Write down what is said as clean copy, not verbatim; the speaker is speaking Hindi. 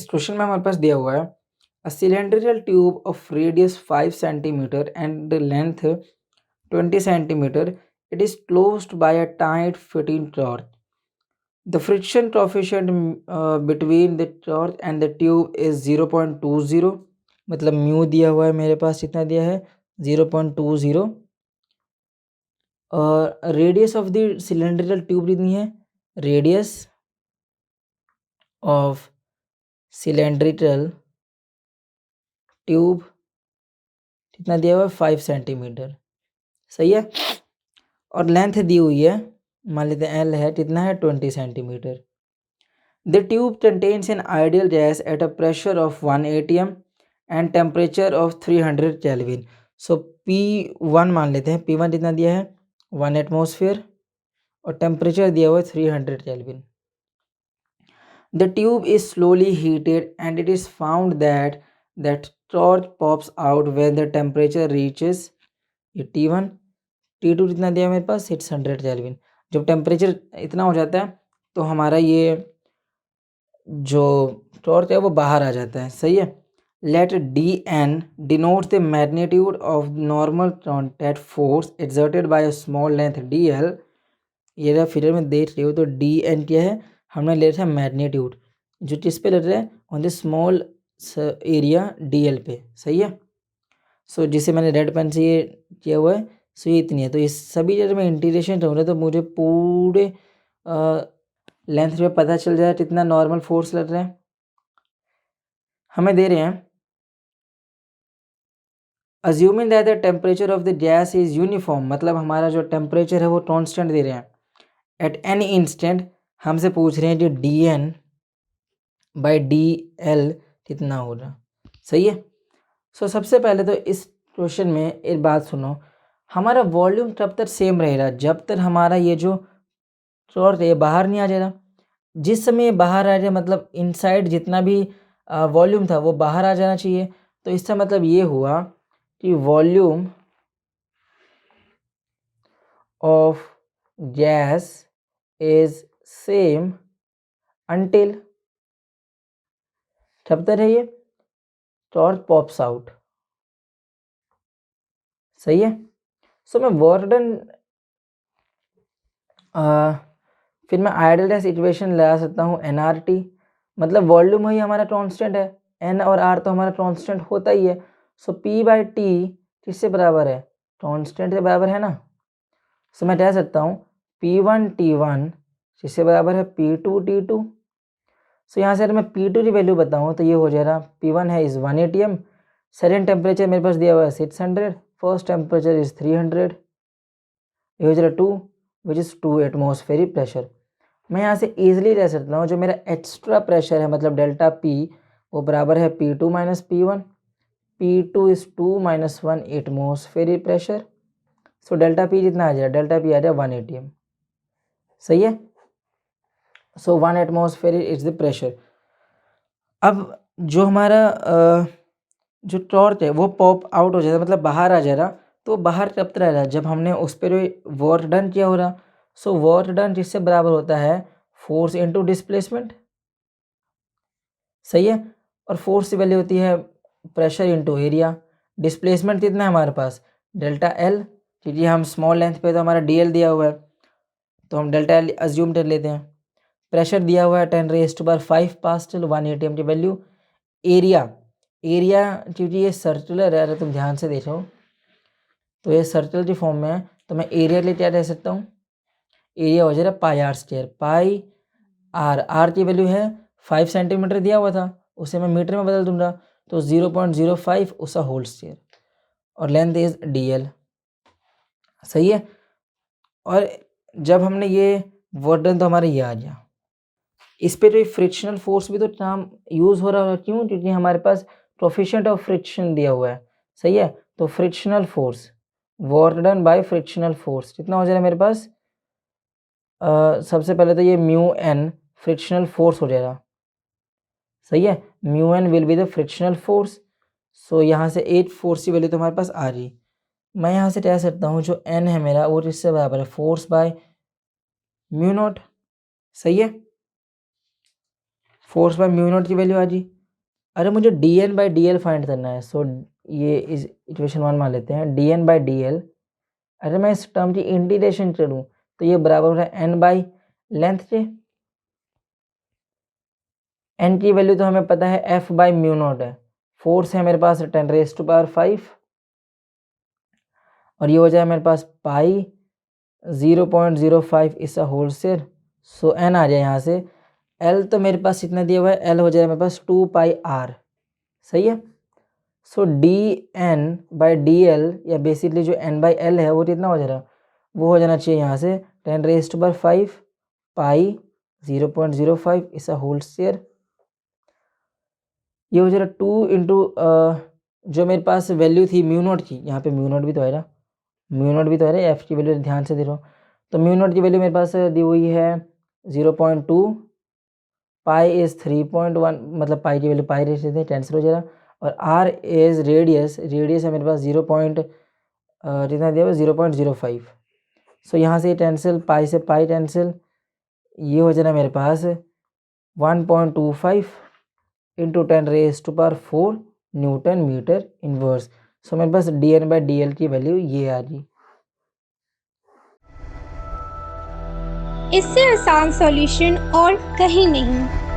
क्वेश्चन में हमारे पास दिया हुआ है a cylindrical tube of radius 5 centimetre and length 20 centimetre, it is closed by a tight fitting torch. The friction coefficient between the torch and the tube is 0.20, मतलब म्यू दिया हुआ है मेरे पास, कितना दिया है 0.20, और radius of the cylindrical tube कितनी है, रेडियस ऑफ सिलेंड्रिकल ट्यूब कितना दिया हुआ है 5 सेंटीमीटर, सही है। और लेंथ दी हुई है, मान लेते हैं एल है, कितना है 20 centimetre. The tube contains an ideal gas at a pressure of 1 atm and temperature of 300 kelvin. So P1 मान लेते हैं, P1 कितना दिया है 1 एटमोसफेयर और टेम्परेचर दिया हुआ है 300 kelvin. The tube is slowly heated and it is found that torch pops out when the temperature reaches T1, T2 कितना दिया है मेरे पास 600 केल्विन। जब टेम्परेचर इतना हो जाता है तो हमारा ये जो टॉर्च है वो बाहर आ जाता है, सही है। Let Dn denotes the magnitude of normal contact force exerted by a small length Dl। ये जब फिगर में देख रहे हो तो Dn क्या है, हमने ले रखा है मैग्नीट्यूड, जो किस पे ले रहा है on the small area Dl पे, सही है। सो जिसे मैंने रेड पेन से ये किया हुआ है, सो ये इतनी है। तो ये सभी जब मैं इंटीग्रेशन करूँगा तो मुझे पूरे लेंथ में पता चल जाए कितना नॉर्मल फोर्स लग रहा है। हमें दे रहे हैं assuming that the temperature of the gas is uniform, मतलब हमारा जो टेम्परेचर है वो कांस्टेंट दे रहे हैं। एट एनी इंस्टेंट हमसे पूछ रहे हैं कि Dn बाई Dl कितना होगा, सही है। सो सबसे पहले तो इस क्वेश्चन में एक बात सुनो, हमारा वॉल्यूम तब तक सेम रहेगा जब तक हमारा ये जो टॉर्च है बाहर नहीं आ जाएगा। जिस समय बाहर आ जाए मतलब इनसाइड जितना भी वॉल्यूम था वो बाहर आ जाना चाहिए। तो इसका मतलब ये हुआ कि volume of gas is same until, जब तक है ये टॉर्च पॉप्स आउट, सही है। सो मैं वर्क डन फिर मैं आइडियल गैस इक्वेशन लगा सकता हूँ nRT, मतलब वॉल्यूम ही हमारा कांस्टेंट है, n और r तो हमारा कांस्टेंट होता ही है। सो P/T किससे बराबर है, कांस्टेंट से बराबर है ना। सो मैं कह सकता हूँ P1 T1 किससे बराबर है P2 T2। सो यहाँ से अगर मैं P2 की वैल्यू बताऊँ तो ये हो जाएगा P1 है इज़ 1 atm, सेकेंड टेम्परेचर मेरे पास दिया हुआ है 600, फर्स्ट टेम्परेचर इज़ 300, ये हो जाएगा 2 विच इज़ 2 एटमॉस्फेरिक प्रेशर। मैं यहाँ से ईजिली रह सकता हूँ जो मेरा एक्स्ट्रा प्रेशर है मतलब डेल्टा P वो बराबर है P2 minus P1, P2 is 2 minus 1 atmospheric pressure. So delta P जितना आ जाएगा, डेल्टा P आ जाएगा 1 atm, सही है। सो 1 एटमॉस्फेरिक इज द प्रेशर। अब जो हमारा जो टॉर्च है वो पॉप आउट हो जाता है मतलब बाहर आ जाएगा। तो बाहर कब तक रहेगा, जब हमने उस पर वर्क डन किया हो रहा। सो वर्क डन जिससे बराबर होता है फोर्स इनटू डिस्प्लेसमेंट, सही है। और फोर्स की वैल्यू होती है प्रेशर इनटू एरिया। डिस्प्लेसमेंट कितना है हमारे पास डेल्टा एल, क्योंकि हम स्मॉल लेंथ पे तो हमारा DL दिया हुआ है तो हम डेल्टा एल अज्यूम कर लेते हैं। प्रेशर दिया हुआ है 10⁵ पास्कल, 1 atm की वैल्यू। एरिया क्योंकि ये सर्कुलर है, अगर तुम ध्यान से देखो तो ये सर्कल की फॉर्म में है, तो मैं एरिया के लिए क्या कह सकता हूँ, एरिया हो जाएगा πr², पाई आर की वैल्यू है 5 सेंटीमीटर दिया हुआ था, उसे मैं मीटर में बदल दूंगा तो 0.05 उसका होल स्क्वायर, और लेंथ इज DL, सही है। और जब हमने ये वर्क डन तो हमारा ये आ गया। इस पे तो फ्रिक्शनल फोर्स भी तो नाम यूज़ हो रहा है, क्यों, क्योंकि हमारे पास कोएफिशिएंट ऑफ फ्रिक्शन दिया हुआ है, सही है। तो frictional force work done by frictional force कितना हो जाएगा मेरे पास, सबसे पहले तो ये μn फ्रिक्शनल फोर्स हो जाएगा, सही है। μn will be the frictional force. So यहाँ से 8 फोर्स की वैल्यू तो हमारे पास आ रही। मैं यहाँ से कह सकता हूँ जो n है मेरा वो किससे बराबर है फोर्स बाय μ0, सही है। फोर्स बाय μ0 की वैल्यू आ गई। अरे मुझे d N by D l find करना है। सो ये इस इक्वेशन 1 मान लेते हैं, d N by D l. अरे मैं इस टर्म की इंटीग्रेशन करूँ तो ये बराबर हो रहा है एन बाई लेंथ के। एन की वैल्यू तो हमें पता है एफ बाई म्यू नॉट है, फोर्स है मेरे पास 10⁻⁵ और ये हो जाए मेरे पास पाई 0.05 इस होल स्क्वायर। सो एन आ जाए यहाँ से, एल तो मेरे पास इतना दिया हुआ है, एल हो जाए मेरे पास 2 पाई आर। सही है। So D N by D L या बेसिकली जो एन बाई एल है वो कितना हो जा रहा, वो हो जाना चाहिए यहाँ से 10⁵ पाई 0.05 इस होल स्क्वायर। ये हो जा रहा 2 इंटू जो मेरे पास वैल्यू थी म्यू नॉट की, यहाँ पे म्यू नॉट भी तो है ना, म्यू नॉट भी तो है ना, एफ की वैल्यू ध्यान से दे रहा हूँ। तो म्यू नॉट की वैल्यू मेरे पास दी हुई है 0.2, पाई इज 3.1, मतलब पाई की वैल्यू पाई रेस देते हैं, कैंसिल हो जाएगा। और आर इज रेडियस, रेडियस है मेरे पास 0. कितना दिया हुआ 0.05। सो यहाँ से कैंसिल, पाई से पाई कैंसिल, ये हो जाना मेरे पास 1.25 into 10⁻⁴ newton metre inverse. So मेरे पास D N by D L की वैल्यू ये आ गई। इससे आसान सॉल्यूशन और कहीं नहीं।